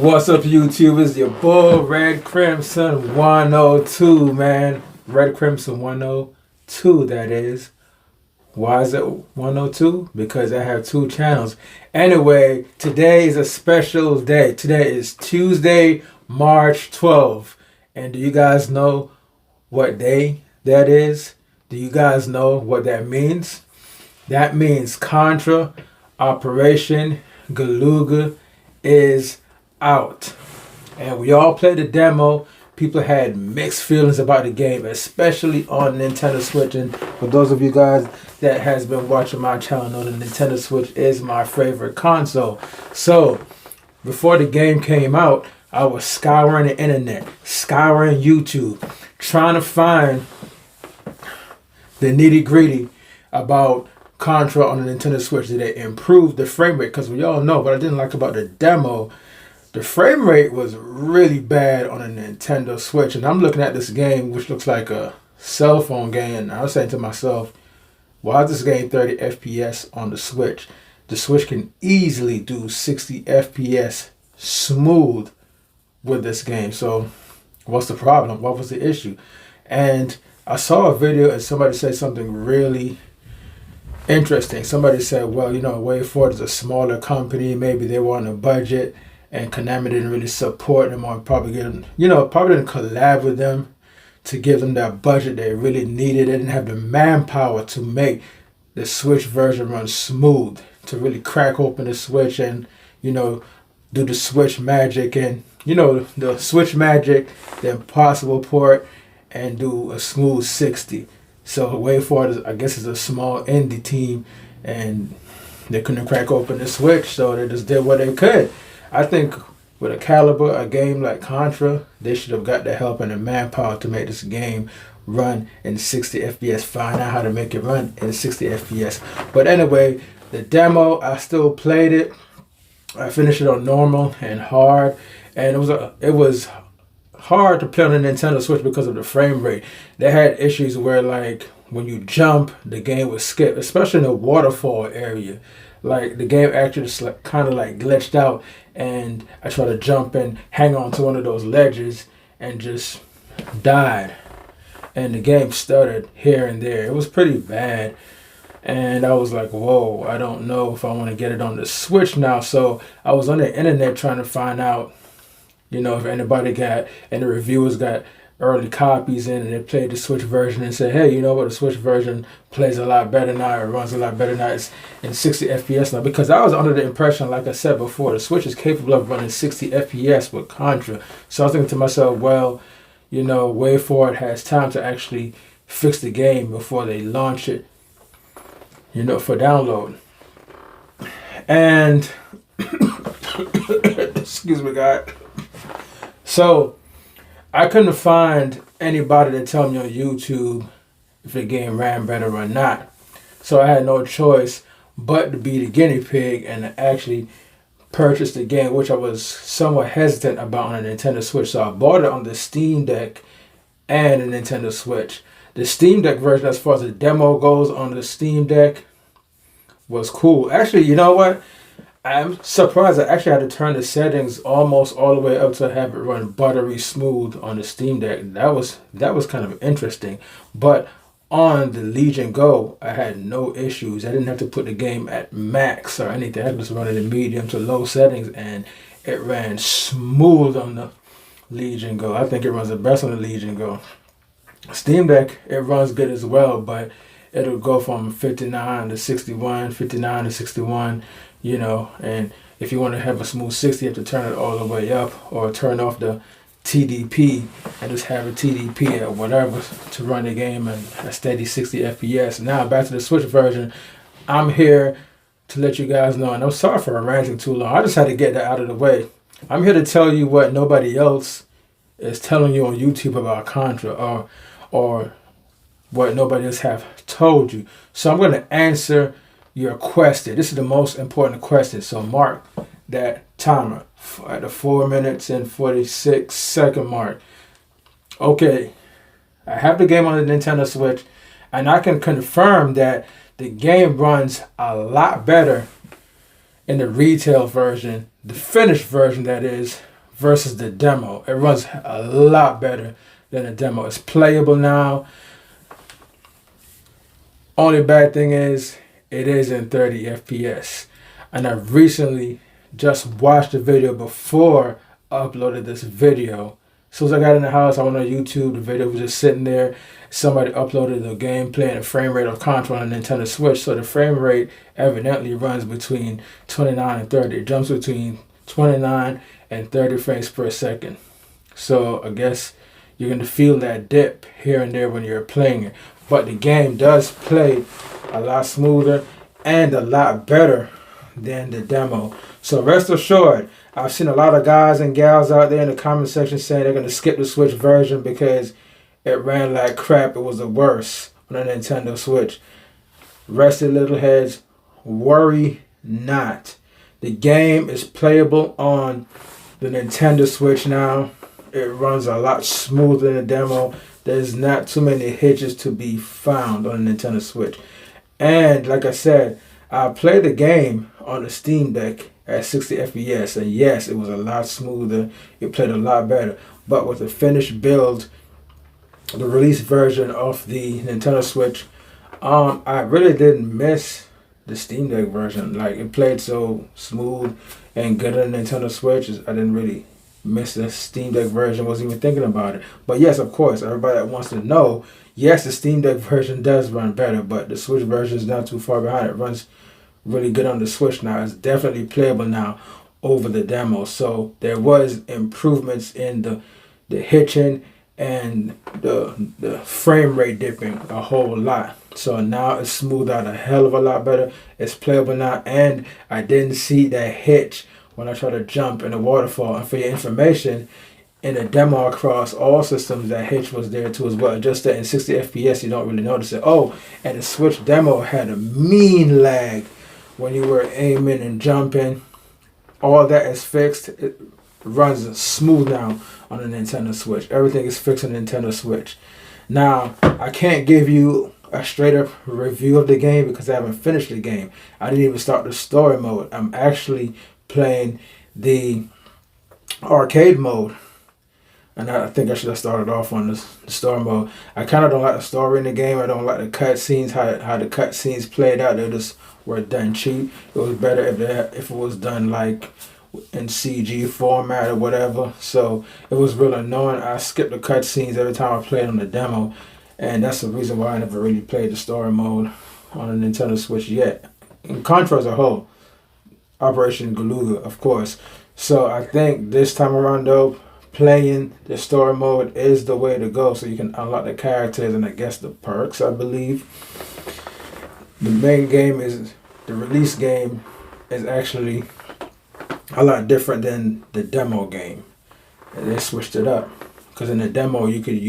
What's up, YouTube? It's your boy, Red Crimson 102, man. Red Crimson 102, that is. Why is it 102? Because I have two channels. Anyway, today is a special day. Today is Tuesday, March 12th. And do you guys know what day that is? Do you guys know what that means? That means Contra Operation Galuga is out. And we all played the demo. People had mixed feelings about the game, especially on Nintendo Switch. And for those of you guys that has been watching my channel know the Nintendo Switch is my favorite console. So before the game came out, I was scouring the internet, scouring YouTube, trying to find the nitty gritty about Contra on the Nintendo Switch. Did they improve the frame rate? Because we all know what I didn't like about the demo. The frame rate was really bad on a Nintendo Switch. And I'm looking at this game, which looks like a cell phone game. And I was saying to myself, why is this game 30 FPS on the Switch? The Switch can easily do 60 FPS smooth with this game. So what's the problem? What was the issue? And I saw a video and somebody said something really interesting. Somebody said, well, WayForward is a smaller company. Maybe they were on a budget. And Konami didn't really support them or probably didn't collab with them to give them that budget they really needed. They didn't have the manpower to make the Switch version run smooth, to really crack open the Switch and, do the Switch magic and, the Switch magic, the impossible port, and do a smooth 60. So WayForward, I guess, is a small indie team, and they couldn't crack open the Switch, so they just did what they could. I think with a game like Contra, they should have got the help and the manpower to make this game run in 60 FPS. Find out how to make it run in 60 FPS. But anyway, the demo, I still played it. I finished it on normal and hard, and it was hard to play on the Nintendo Switch because of the frame rate. They had issues where, like, when you jump, the game would skip, especially in the waterfall area. Like, the game actually just kind of glitched out, and I tried to jump and hang on to one of those ledges and just died. And the game stuttered here and there. It was pretty bad. And I was like, whoa, I don't know if I want to get it on the Switch now. So I was on the internet trying to find out, if any reviewers got early copies in and they played the Switch version and said, hey, the Switch version plays a lot better now, it runs a lot better now, it's in 60 FPS now. Because I was under the impression, like I said before, the Switch is capable of running 60 FPS with Contra. So I was thinking to myself, well, WayForward has time to actually fix the game before they launch it, for download. And excuse me, guys. So I couldn't find anybody to tell me on YouTube if the game ran better or not. So I had no choice but to be the guinea pig and actually purchase the game, which I was somewhat hesitant about on a Nintendo Switch. So I bought it on the Steam Deck and the Nintendo Switch. The Steam Deck version, as far as the demo goes on the Steam Deck, was cool. Actually, you know what? I'm surprised I actually had to turn the settings almost all the way up to have it run buttery smooth on the Steam Deck. That was kind of interesting. But on the Legion Go, I had no issues. I didn't have to put the game at max or anything. I was running in medium to low settings, and it ran smooth on the Legion Go. I think it runs the best on the Legion Go. Steam Deck, it runs good as well, but it'll go from 59 to 61, 59 to 61. And if you want to have a smooth 60, you have to turn it all the way up or turn off the TDP and just have a TDP at whatever to run the game in a steady 60 FPS. Now back to the Switch version. I'm here to let you guys know, and I'm sorry for ranting too long. I just had to get that out of the way. I'm here to tell you what nobody else is telling you on YouTube about Contra, or what nobody else have told you. So I'm going to answer your question. This is the most important question. So mark that timer at the 4 minutes and 46 second mark. Okay, I have the game on the Nintendo Switch, and I can confirm that the game runs a lot better in the retail version, the finished version that is, versus the demo. It runs a lot better than the demo. It's playable now. Only bad thing is it is in 30 FPS. And I recently just watched the video before I uploaded this video. As soon as I got in the house, I went on YouTube. The video was just sitting there. Somebody uploaded the gameplay and the frame rate of Contra on the Nintendo Switch. So the frame rate evidently runs between 29 and 30. It jumps between 29 and 30 frames per second. So I guess you're going to feel that dip here and there when you're playing it. But the game does play a lot smoother and a lot better than the demo. So rest assured, I've seen a lot of guys and gals out there in the comment section saying they're going to skip the Switch version because it ran like crap. It was the worst on the Nintendo Switch. Rested little heads, worry not. The game is playable on the Nintendo Switch now. It runs a lot smoother than the demo. There's not too many hitches to be found on the Nintendo Switch. And like I said, I played the game on the Steam Deck at 60 FPS. And yes, it was a lot smoother. It played a lot better. But with the finished build, the release version of the Nintendo Switch, I really didn't miss the Steam Deck version. Like, it played so smooth and good on the Nintendo Switch. I didn't really miss the Steam Deck version. Wasn't even thinking about it. But yes, of course, everybody that wants to know, yes, the Steam Deck version does run better, but the Switch version is not too far behind. It runs really good on the Switch now. It's definitely playable now over the demo. So there was improvements in the hitching and the frame rate dipping a whole lot. So now it's smoothed out a hell of a lot better. It's playable now, and I didn't see that hitch when I try to jump in the waterfall. And for your information, in the demo across all systems, that hitch was there too as well. Just that in 60 FPS, you don't really notice it. Oh, and the Switch demo had a mean lag when you were aiming and jumping. All that is fixed. It runs smooth now on the Nintendo Switch. Everything is fixed on the Nintendo Switch. Now, I can't give you a straight up review of the game because I haven't finished the game. I didn't even start the story mode. I'm actually playing the arcade mode, and I think I should have started off on the story mode. I kind of don't like the story in the game. I don't like the cutscenes, how the cutscenes played out. They just were done cheap. It was better if it was done like in CG format or whatever. So it was real annoying. I skipped the cutscenes every time I played on the demo, and that's the reason why I never really played the story mode on the Nintendo Switch yet. In Contra as a whole, Operation Galuga, of course. So I think this time around though, playing the story mode is the way to go, so you can unlock the characters and I guess the perks, I believe. The main game is, the release game is actually a lot different than the demo game. And they switched it up. Because in the demo you can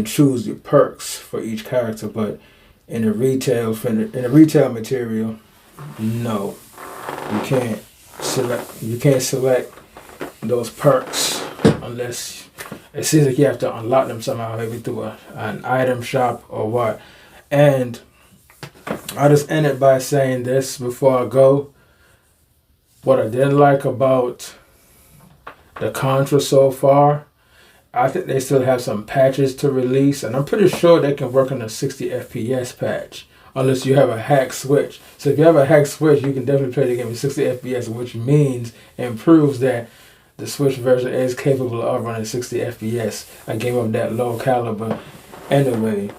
choose your perks for each character, but in the retail material, no. You can't select those perks unless it seems like you have to unlock them somehow, maybe through an item shop or what. And I just end it by saying this before I go. What I didn't like about the Contra so far, I think they still have some patches to release, and I'm pretty sure they can work on a 60 FPS patch. Unless you have a hack switch. So if you have a hack switch, you can definitely play the game at 60 FPS, which means and proves that the Switch version is capable of running 60 FPS, a game of that low caliber anyway.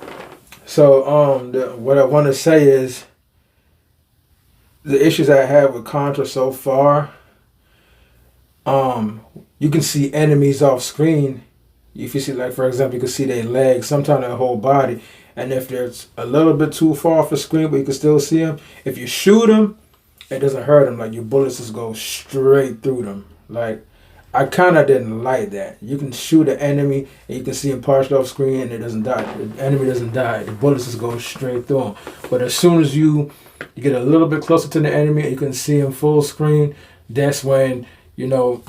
So what I want to say is the issues I have with Contra so far, you can see enemies off screen. If you see, like, for example, you can see their legs, sometimes their whole body. And if they're a little bit too far off the screen, but you can still see them, if you shoot them, it doesn't hurt them. Like, your bullets just go straight through them. Like, I kind of didn't like that. You can shoot an enemy, and you can see him partially off screen, and it doesn't die. The enemy doesn't die. The bullets just go straight through him. But as soon as you get a little bit closer to the enemy, and you can see him full screen, that's when, you know,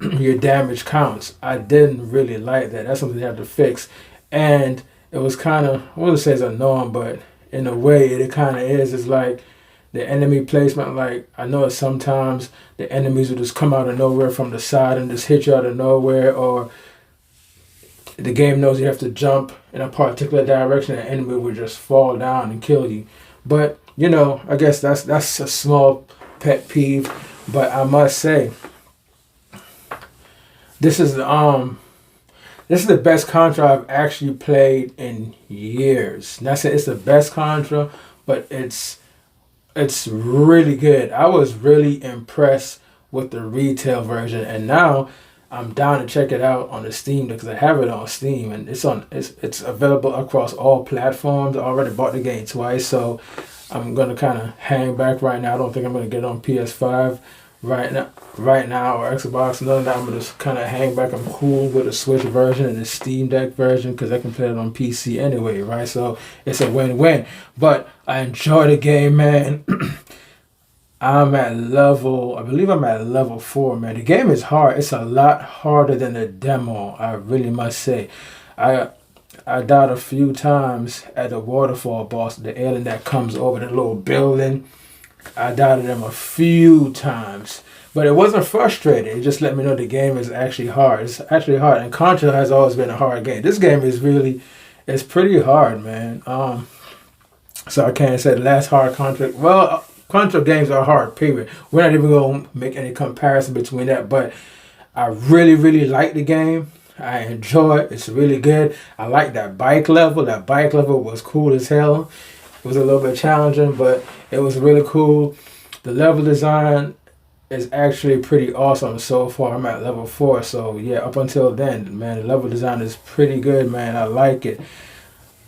your damage counts. I didn't really like that. That's something you have to fix. And it was kind of, I wouldn't say it's annoying, but in a way it kind of is. It's like the enemy placement. Like I know sometimes the enemies will just come out of nowhere from the side and just hit you out of nowhere, or the game knows you have to jump in a particular direction, and the enemy will just fall down and kill you. But I guess that's a small pet peeve. But I must say, this is the best Contra I've actually played in years. And that's it. It's the best Contra, but it's really good. I was really impressed with the retail version, and now I'm down to check it out on the Steam because I have it on Steam, and it's available across all platforms. I already bought the game twice, so I'm gonna kind of hang back right now. I don't think I'm gonna get it on PS5 right now or Xbox. None of that. I'm gonna just kind of hang back. I'm cool with the Switch version and the Steam Deck version because I can play it on PC anyway, right? So it's a win-win. But I enjoy the game, man. I believe I'm at level 4, man. The game is hard. It's a lot harder than the demo, I really must say. I died a few times at the waterfall boss, the alien that comes over the little building. I died at him a few times. But it wasn't frustrating. It just let me know the game is actually hard. It's actually hard. And Contra has always been a hard game. This game it's pretty hard, man. So I can't say the last hard Contra. Well, Contra games are hard, period. We're not even going to make any comparison between that. But I really, really like the game. I enjoy it. It's really good. I like that bike level. That bike level was cool as hell. It was a little bit challenging, but it was really cool. The level design is actually pretty awesome so far. I'm at level 4, so yeah, up until then, man, the level design is pretty good, man. I like it.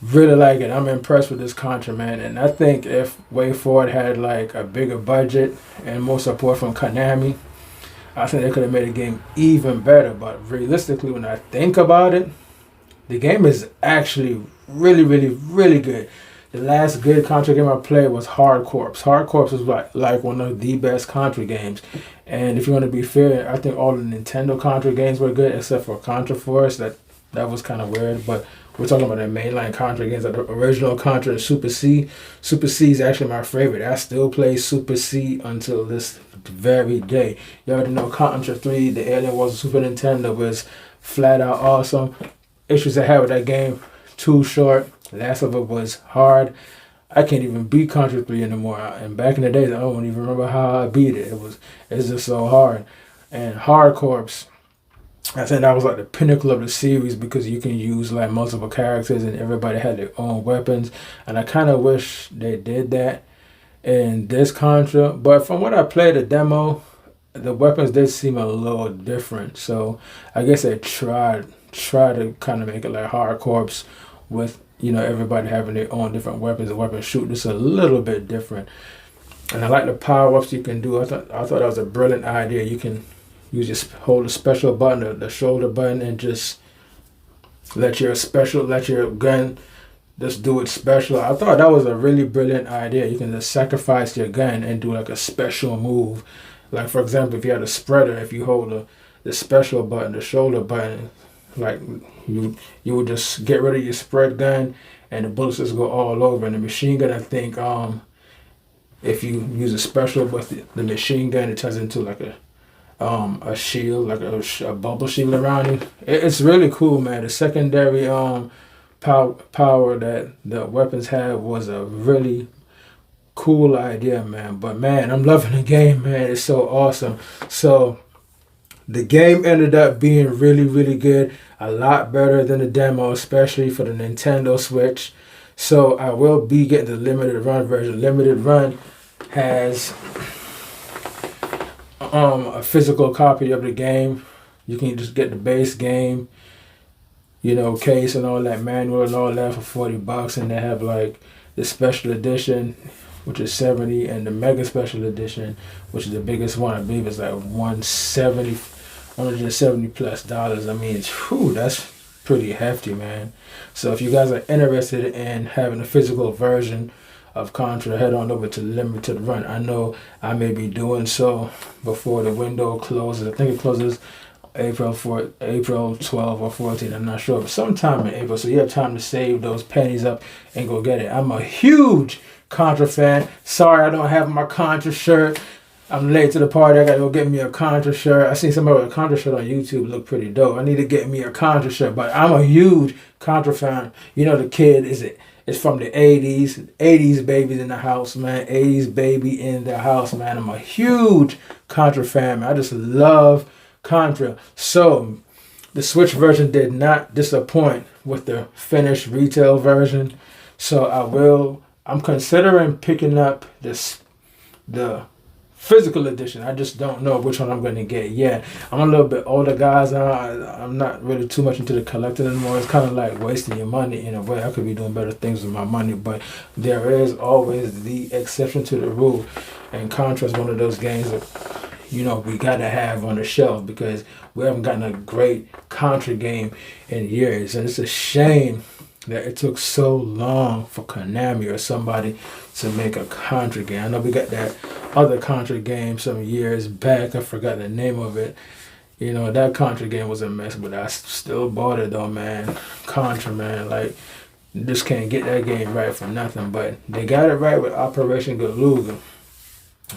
Really like it. I'm impressed with this Contra, man. And I think if Way Forward had like a bigger budget and more support from Konami, I think they could have made the game even better. But realistically, when I think about it, the game is actually really, really, really good. The last good Contra game I played was Hard Corps. Hard Corps was like one of the best Contra games. And if you want to be fair, I think all the Nintendo Contra games were good except for Contra Force. That was kind of weird. But we're talking about the mainline Contra games, like the original Contra and Super C. Super C is actually my favorite. I still play Super C until this very day. You already know Contra 3, the Alien was Super Nintendo, was flat out awesome. Issues I had with that game, too short. Last of it was hard. I can't even beat Contra 3 anymore. And back in the days, I don't even remember how I beat it. It's just so hard. And Hard Corps, I think that was like the pinnacle of the series because you can use like multiple characters and everybody had their own weapons. And I kind of wish they did that in this Contra. But from what I played the demo, the weapons did seem a little different. So I guess they tried to kind of make it like Hard Corps with everybody having their own different weapons. The weapons shoot just a little bit different. And I like the power-ups you can do. I thought that was a brilliant idea. You just hold the special button, the shoulder button, and just let your gun just do it special. I thought that was a really brilliant idea. You can just sacrifice your gun and do like a special move. Like for example, if you had a spreader, if you hold the special button, the shoulder button, like you would just get rid of your spread gun and the bullets just go all over. And the machine gun, I think, if you use a special with the machine gun, it turns into like a shield, like a bubble shield around you. It's really cool, man. The secondary power that the weapons have was a really cool idea, man. But man, I'm loving the game, man. It's so awesome. So the game ended up being really, really good. A lot better than the demo, especially for the Nintendo Switch. So I will be getting the limited run version. Limited run has a physical copy of the game. You can just get the base game, case and all that, manual and all that for $40, and they have like the special edition, which is $70, and the mega special edition, which is the biggest one. I believe it's like $170 plus. I mean, that's pretty hefty, man. So if you guys are interested in having a physical version of Contra, head on over to Limited Run. I know I may be doing so before the window closes. I think it closes April 12 or 14. I'm not sure, but sometime in April. So you have time to save those pennies up and go get it. I'm a huge Contra fan. Sorry I don't have my Contra shirt. I'm late to the party. I gotta go get me a Contra shirt. I seen somebody with a Contra shirt on YouTube look pretty dope. I need to get me a Contra shirt, but I'm a huge Contra fan. You know the kid it's from the 80s. 80s babies in the house, man. 80s baby in the house, man. I'm a huge Contra fan, man. I just love Contra. So the Switch version did not disappoint with the finished retail version. So I'm considering picking up the physical edition. I just don't know which one I'm going to get yet. I'm a little bit older, guys. I'm not really too much into the collecting anymore. It's kind of like wasting your money in a way. I could be doing better things with my money, but there is always the exception to the rule. And Contra is one of those games that, we got to have on the shelf because we haven't gotten a great Contra game in years. And it's a shame that it took so long for Konami or somebody to make a Contra game. I know we got that other Contra game some years back. I forgot the name of it. That Contra game was a mess, but I still bought it though, man. Contra, man, like, you just can't get that game right for nothing. But they got it right with Operation Galuga.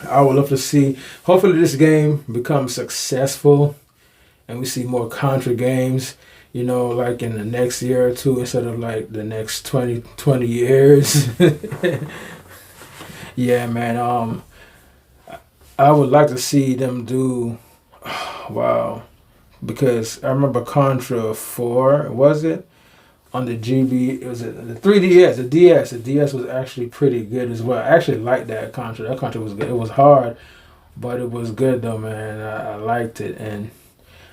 I would love to see, hopefully this game becomes successful and we see more Contra games, like in the next year or two instead of like the next 20 years. Yeah, man. I would like to see them do, wow, because I remember Contra 4, was it? On the GB, it was the 3DS, the DS was actually pretty good as well. I actually liked that Contra. That Contra was good. It was hard, but it was good though, man. I liked it, and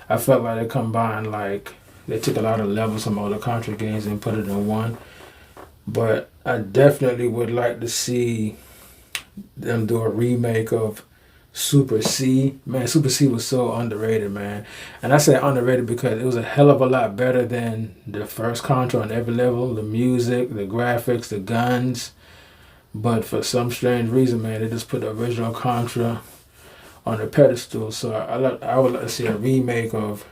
I felt like they combined, like, they took a lot of levels from all the Contra games and put it in one. But I definitely would like to see them do a remake of Super C. Man, Super C was so underrated, man. And I say underrated because it was a hell of a lot better than the first Contra on every level. The music, the graphics, the guns. But for some strange reason, man, they just put the original Contra on a pedestal. So I would like to see a remake of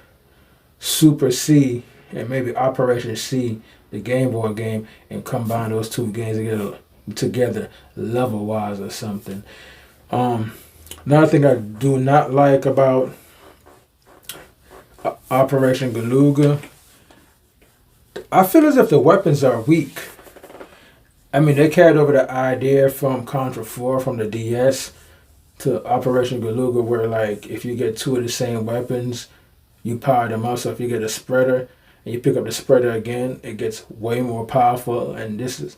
Super C and maybe Operation C, the Game Boy game, and combine those two games together level-wise or something. Another thing I do not like about Operation Galuga, I feel as if the weapons are weak. I mean, they carried over the idea from Contra 4 from the DS to Operation Galuga where, like, if you get two of the same weapons, you power them up. So if you get a spreader and you pick up the spreader again, it gets way more powerful. And this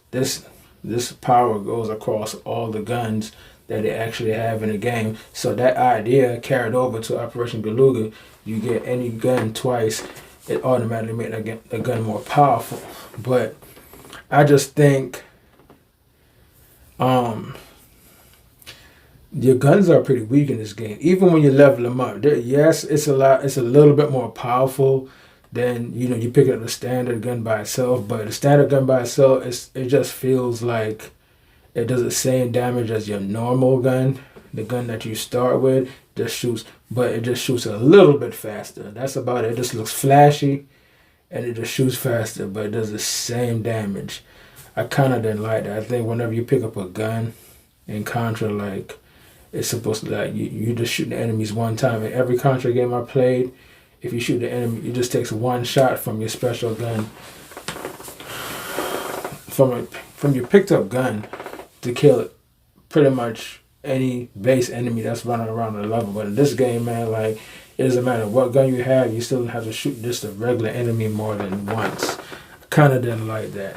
power goes across all the guns that they actually have in the game. So that idea carried over to Operation Galuga. You get any gun twice, it automatically makes the gun more powerful. But I just think your guns are pretty weak in this game. Even when you level them up, yes, it's a little bit more powerful than you pick up the standard gun by itself. But the standard gun by itself, it just feels like it does the same damage as your normal gun. The gun that you start with just shoots, but it just shoots a little bit faster. That's about it. It just looks flashy, and it just shoots faster, but it does the same damage. I kind of didn't like that. I think whenever you pick up a gun in Contra, like, it's supposed to, like, you just shoot the enemies one time. In every Contra game I played, if you shoot the enemy, it just takes one shot from your special gun, from your picked up gun, to kill pretty much any base enemy that's running around the level. But in this game, man, like, it doesn't matter what gun you have, you still have to shoot just a regular enemy more than once. Kind of didn't like that.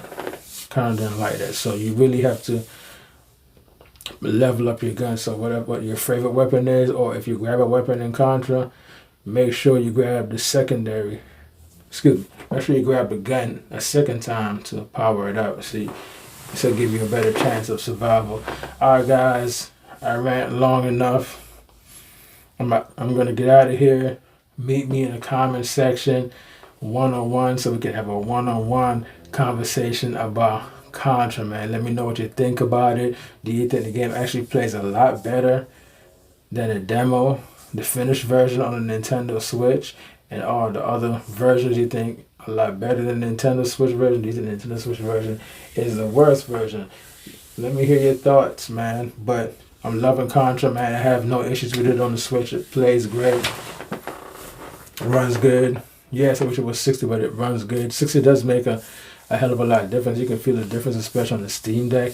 So you really have to level up your gun. So what your favorite weapon is, or if you grab a weapon in Contra, make sure you grab the secondary. Make sure you grab the gun a second time to power it up. See, so give you a better chance of survival. All right, guys, I ran long enough. I'm gonna get out of here. Meet me in the comment section, one-on-one, so we can have a one-on-one conversation about Contra, man. Let me know what you think about it. Do you think the game actually plays a lot better than a demo, the finished version on the Nintendo Switch, and all the other versions you think a lot better than the Nintendo Switch version? Do you think the Nintendo Switch version is the worst version? Let me hear your thoughts, man. But I'm loving Contra, man. I have no issues with it on the Switch. It plays great. It runs good. Yes, I wish it was 60, but it runs good. 60 does make a hell of a lot of difference. You can feel the difference, especially on the Steam Deck.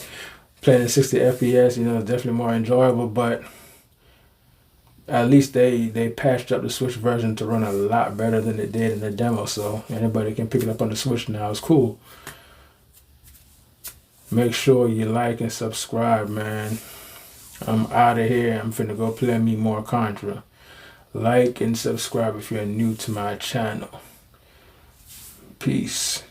Playing at 60 FPS, you know, is definitely more enjoyable, but at least they patched up the Switch version to run a lot better than it did in the demo, so anybody can pick it up on the Switch now. It's cool. Make sure you like and subscribe, man. I'm out of here. I'm finna go play me more Contra. Like and subscribe if you're new to my channel. Peace.